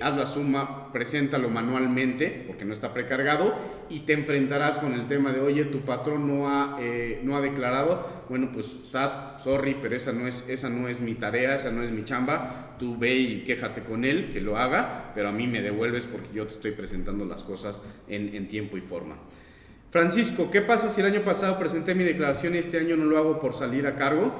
haz la suma, preséntalo manualmente porque no está precargado y te enfrentarás con el tema de: oye, tu patrón no ha declarado. Bueno, pues SAT, sorry, pero esa no es mi tarea, esa no es mi chamba. Tú ve y quéjate con él, que lo haga, pero a mí me devuelves porque yo te estoy presentando las cosas en tiempo y forma. Francisco, ¿qué pasa si el año pasado presenté mi declaración y este año no lo hago por salir a cargo?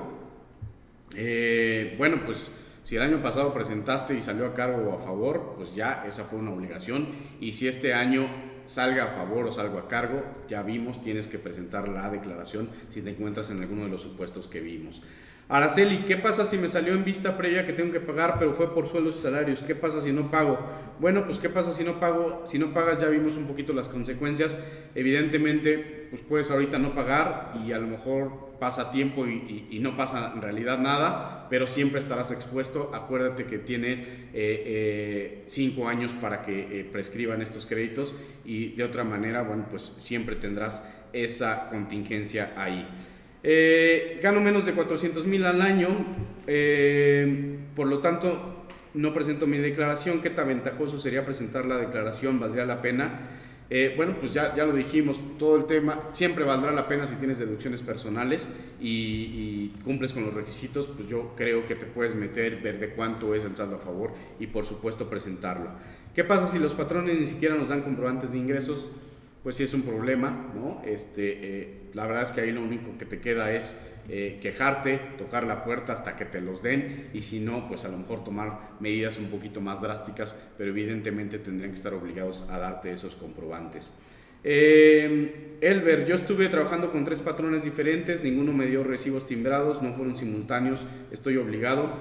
Bueno, pues si el año pasado presentaste y salió a cargo o a favor, pues ya esa fue una obligación, y si este año salga a favor o salga a cargo, ya vimos, tienes que presentar la declaración si te encuentras en alguno de los supuestos que vimos. Araceli, ¿qué pasa si me salió en vista previa que tengo que pagar, pero fue por sueldos y salarios? ¿Qué pasa si no pago? Bueno, pues ¿qué pasa si no pago? Si no pagas, ya vimos un poquito las consecuencias. Evidentemente, pues puedes ahorita no pagar y a lo mejor pasa tiempo y no pasa en realidad nada, pero siempre estarás expuesto. Acuérdate que tiene 5 años para que prescriban estos créditos y de otra manera, bueno, pues siempre tendrás esa contingencia ahí. Gano menos de 400,000 al año, por lo tanto no presento mi declaración. ¿Qué tan ventajoso sería presentar la declaración? ¿Valdría la pena? Bueno, pues ya lo dijimos, todo el tema siempre valdrá la pena si tienes deducciones personales y cumples con los requisitos. Pues yo creo que te puedes meter, ver de cuánto es el saldo a favor y por supuesto presentarlo. ¿Qué pasa si los patrones ni siquiera nos dan comprobantes de ingresos? Pues sí es un problema, ¿no? La verdad es que ahí lo único que te queda es quejarte, tocar la puerta hasta que te los den, y si no, pues a lo mejor tomar medidas un poquito más drásticas, pero evidentemente tendrían que estar obligados a darte esos comprobantes. Elber, yo estuve trabajando con 3 patrones diferentes, ninguno me dio recibos timbrados, no fueron simultáneos, estoy obligado.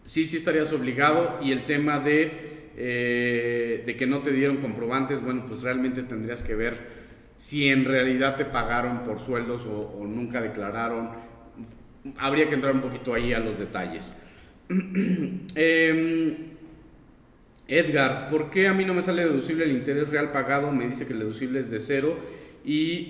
Sí estarías obligado, y el tema de que no te dieron comprobantes, bueno, pues realmente tendrías que ver si en realidad te pagaron por sueldos o nunca declararon. Habría que entrar un poquito ahí a los detalles. Edgar, ¿por qué a mí no me sale deducible el interés real pagado? Me dice que el deducible es de 0 y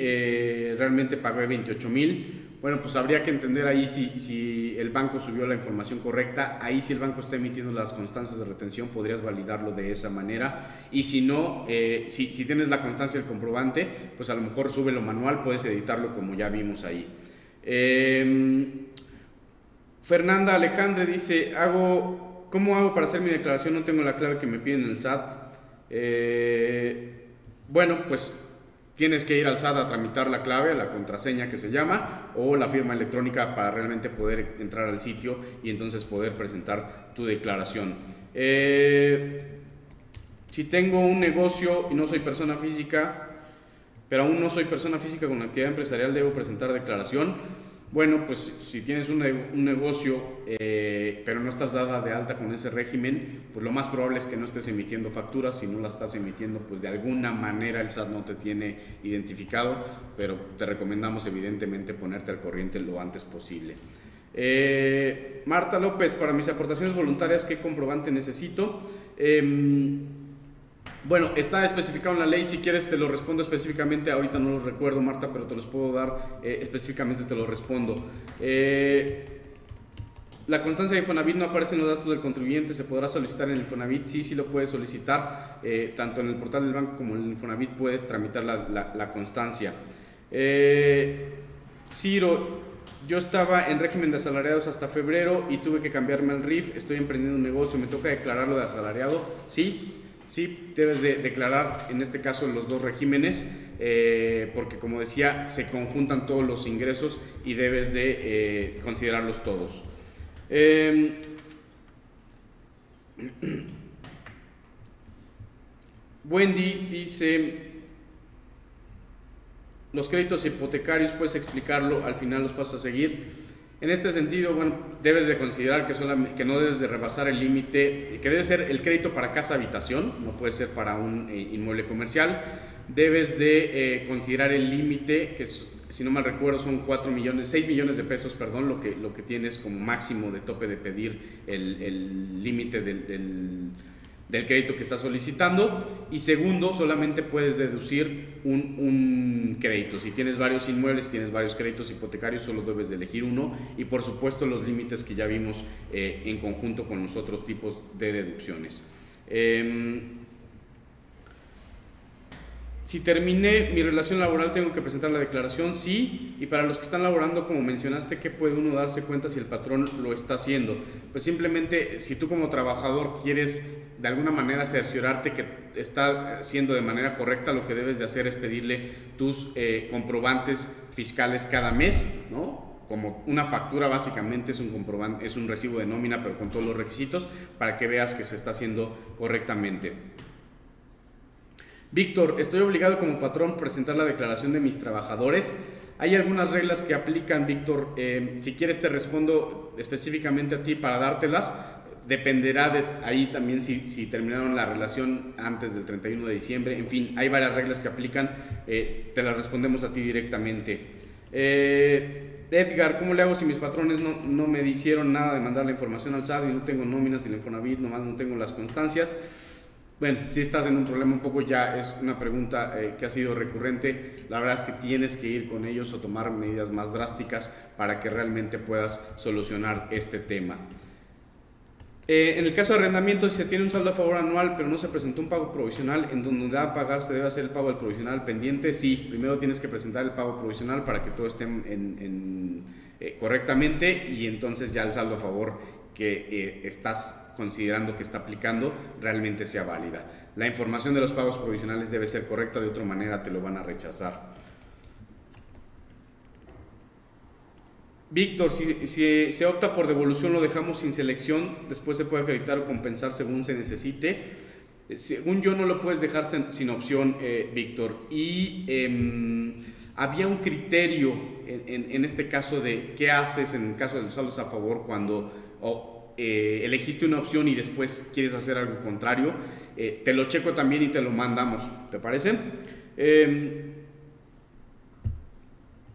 realmente pagué 28,000. Bueno, pues habría que entender ahí si el banco subió la información correcta. Ahí, si el banco está emitiendo las constancias de retención, podrías validarlo de esa manera. Y si no, si tienes la constancia del comprobante, pues a lo mejor súbelo manual, puedes editarlo como ya vimos ahí. Fernanda Alejandre dice, ¿cómo hago para hacer mi declaración? No tengo la clave que me piden en el SAT. Bueno, pues tienes que ir al SAT a tramitar la clave, la contraseña que se llama, o la firma electrónica para realmente poder entrar al sitio y entonces poder presentar tu declaración. Si tengo un negocio y no soy persona física, pero aún no soy persona física con actividad empresarial, ¿debo presentar declaración? Bueno, pues si tienes un negocio, pero no estás dada de alta con ese régimen, pues lo más probable es que no estés emitiendo facturas. Si no las estás emitiendo, pues de alguna manera el SAT no te tiene identificado, pero te recomendamos evidentemente ponerte al corriente lo antes posible. Marta López, para mis aportaciones voluntarias, ¿qué comprobante necesito? Bueno, está especificado en la ley. Si quieres te lo respondo específicamente. Ahorita no los recuerdo, Marta, pero te los puedo dar específicamente, te lo respondo. La constancia de Infonavit no aparece en los datos del contribuyente. ¿Se podrá solicitar en el Infonavit? Sí lo puedes solicitar. Tanto en el portal del banco como en el Infonavit puedes tramitar la constancia. Ciro, yo estaba en régimen de asalariados hasta febrero y tuve que cambiarme al RIF. Estoy emprendiendo un negocio. ¿Me toca declararlo de asalariado? Sí, debes de declarar en este caso los 2 regímenes, porque como decía, se conjuntan todos los ingresos y debes de considerarlos todos. Wendy dice, los créditos hipotecarios, ¿puedes explicarlo? Al final los pasos a seguir. En este sentido, bueno, debes de considerar que no debes de rebasar el límite, que debe ser el crédito para casa-habitación, no puede ser para un inmueble comercial. Debes de considerar el límite, que si no mal recuerdo son 6 millones de pesos, perdón, lo que tienes como máximo de tope de pedir el límite del crédito que estás solicitando. Y segundo, solamente puedes deducir un crédito. Si tienes varios inmuebles, tienes varios créditos hipotecarios, solo debes de elegir uno. Y por supuesto los límites que ya vimos en conjunto con los otros tipos de deducciones. Si terminé mi relación laboral, ¿tengo que presentar la declaración? Sí. Y para los que están laborando, como mencionaste, ¿qué puede uno darse cuenta si el patrón lo está haciendo? Pues simplemente, si tú como trabajador quieres de alguna manera cerciorarte que está haciendo de manera correcta, lo que debes de hacer es pedirle tus comprobantes fiscales cada mes, ¿no? Como una factura básicamente es un comprobante, es un recibo de nómina, pero con todos los requisitos, para que veas que se está haciendo correctamente. Víctor, estoy obligado como patrón a presentar la declaración de mis trabajadores. Hay algunas reglas que aplican, Víctor. Si quieres te respondo específicamente a ti para dártelas. Dependerá de ahí también si terminaron la relación antes del 31 de diciembre. En fin, hay varias reglas que aplican. Te las respondemos a ti directamente. Edgar, ¿cómo le hago si mis patrones no me hicieron nada de mandar la información al SAT y no tengo nóminas y la Infonavit, nomás no tengo las constancias? Bueno, si estás en un problema un poco, ya es una pregunta que ha sido recurrente. La verdad es que tienes que ir con ellos o tomar medidas más drásticas para que realmente puedas solucionar este tema. En el caso de arrendamiento, si se tiene un saldo a favor anual pero no se presentó un pago provisional, en donde da a pagar se debe hacer el pago del provisional pendiente. Sí, primero tienes que presentar el pago provisional para que todo esté correctamente, y entonces ya el saldo a favor que estás considerando que está aplicando realmente sea válida. La información de los pagos provisionales debe ser correcta, de otra manera te lo van a rechazar. Víctor, si se opta por devolución, lo dejamos sin selección, después se puede acreditar o compensar según se necesite. Según yo, no lo puedes dejar sin opción, Víctor. Y había un criterio en este caso de qué haces en el caso de los saldos a favor cuando elegiste una opción y después quieres hacer algo contrario. Te lo checo también y te lo mandamos, ¿te parece?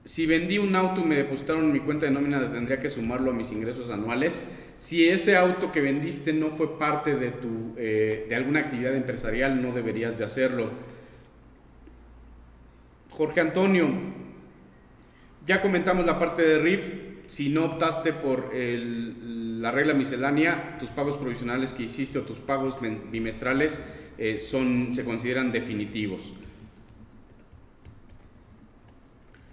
Si vendí un auto y me depositaron en mi cuenta de nómina, tendría que sumarlo a mis ingresos anuales. Si ese auto que vendiste no fue parte de alguna actividad empresarial, no deberías de hacerlo. Jorge Antonio, ya comentamos la parte de RIF. Si no optaste por la regla miscelánea, tus pagos provisionales que hiciste o tus pagos bimestrales se consideran definitivos.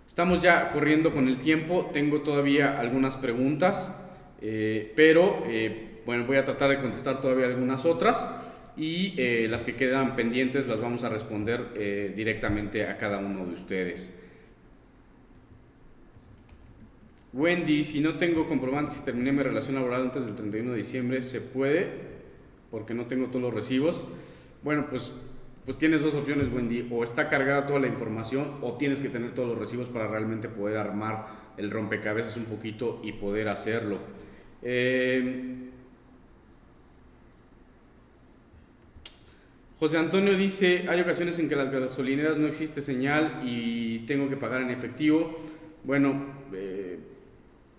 Estamos ya corriendo con el tiempo, tengo todavía algunas preguntas, pero bueno, voy a tratar de contestar todavía algunas otras, y las que quedan pendientes las vamos a responder directamente a cada uno de ustedes. Wendy, si no tengo comprobantes y terminé mi relación laboral antes del 31 de diciembre, ¿se puede? Porque no tengo todos los recibos. Bueno, pues tienes dos opciones, Wendy. O está cargada toda la información, o tienes que tener todos los recibos para realmente poder armar el rompecabezas un poquito y poder hacerlo. José Antonio dice, hay ocasiones en que las gasolineras no existe señal y tengo que pagar en efectivo. Bueno,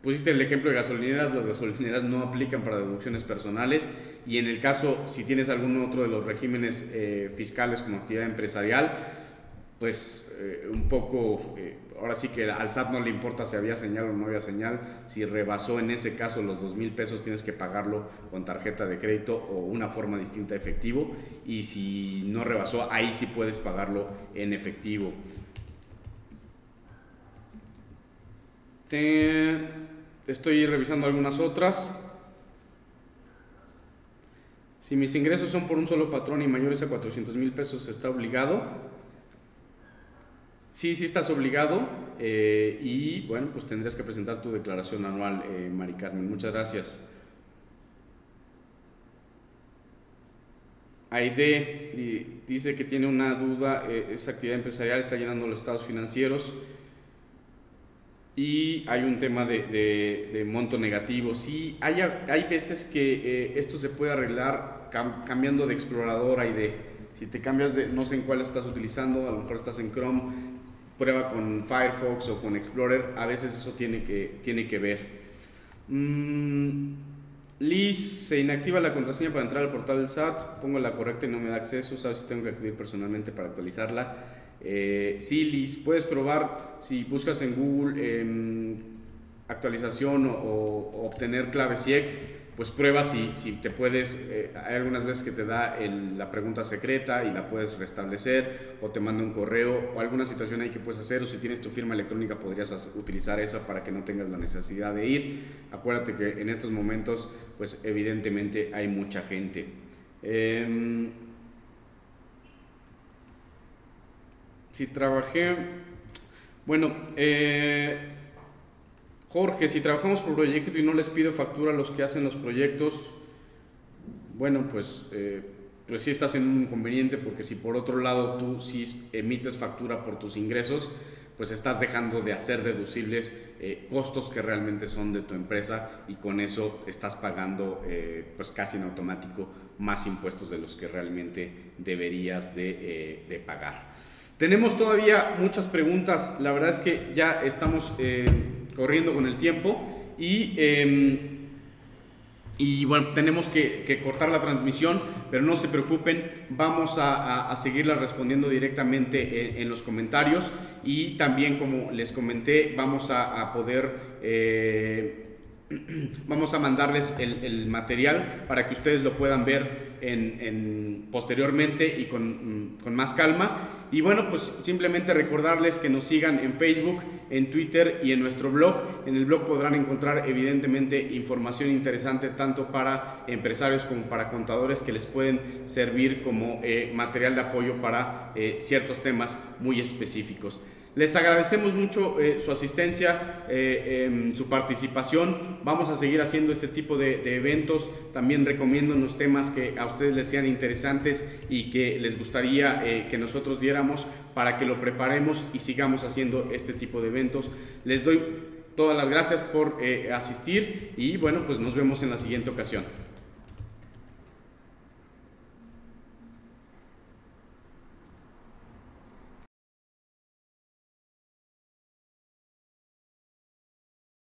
pusiste el ejemplo de gasolineras. Las gasolineras no aplican para deducciones personales, y en el caso, si tienes algún otro de los regímenes fiscales como actividad empresarial, pues un poco, ahora sí que al SAT no le importa si había señal o no había señal. Si rebasó en ese caso los 2,000 pesos, tienes que pagarlo con tarjeta de crédito o una forma distinta de efectivo, y si no rebasó, ahí sí puedes pagarlo en efectivo. Estoy revisando algunas otras. Si mis ingresos son por un solo patrón y mayores a 400,000 pesos, ¿está obligado? Sí, sí estás obligado, y bueno, pues tendrías que presentar tu declaración anual, Mari Carmen. Muchas gracias. Aide dice que tiene una duda, esa actividad empresarial está llenando los estados financieros y hay un tema de monto negativo. Sí, hay veces que esto se puede arreglar cambiando de explorador. Si te cambias no sé en cuál estás utilizando, a lo mejor estás en Chrome, prueba con Firefox o con Explorer, a veces eso tiene que ver. Liz, se inactiva la contraseña para entrar al portal del SAT, pongo la correcta y no me da acceso, ¿sabes si tengo que acudir personalmente para actualizarla? Sí, Liz, puedes probar si buscas en Google actualización o obtener clave SIEC, pues prueba si te puedes, hay algunas veces que te da la pregunta secreta y la puedes restablecer, o te manda un correo, o alguna situación ahí que puedes hacer, o si tienes tu firma electrónica podrías utilizar esa para que no tengas la necesidad de ir. Acuérdate que en estos momentos pues evidentemente hay mucha gente. Si trabajé, bueno, Jorge, si trabajamos por proyecto y no les pido factura a los que hacen los proyectos, bueno, pues pues sí estás en un inconveniente, porque si por otro lado tú sí emites factura por tus ingresos, pues estás dejando de hacer deducibles costos que realmente son de tu empresa, y con eso estás pagando pues casi en automático más impuestos de los que realmente deberías de pagar. Tenemos todavía muchas preguntas, la verdad es que ya estamos corriendo con el tiempo y bueno, tenemos que cortar la transmisión, pero no se preocupen, vamos a seguirlas respondiendo directamente en los comentarios, y también, como les comenté, vamos a poder vamos a mandarles el material para que ustedes lo puedan ver posteriormente y con más calma. Y bueno, pues simplemente recordarles que nos sigan en Facebook, en Twitter y en nuestro blog. En el blog podrán encontrar evidentemente información interesante tanto para empresarios como para contadores, que les pueden servir como material de apoyo para ciertos temas muy específicos. Les agradecemos mucho su asistencia, su participación. Vamos a seguir haciendo este tipo de eventos. También recomiendo los temas que a ustedes les sean interesantes y que les gustaría que nosotros diéramos, para que lo preparemos y sigamos haciendo este tipo de eventos. Les doy todas las gracias por asistir, y bueno, pues nos vemos en la siguiente ocasión.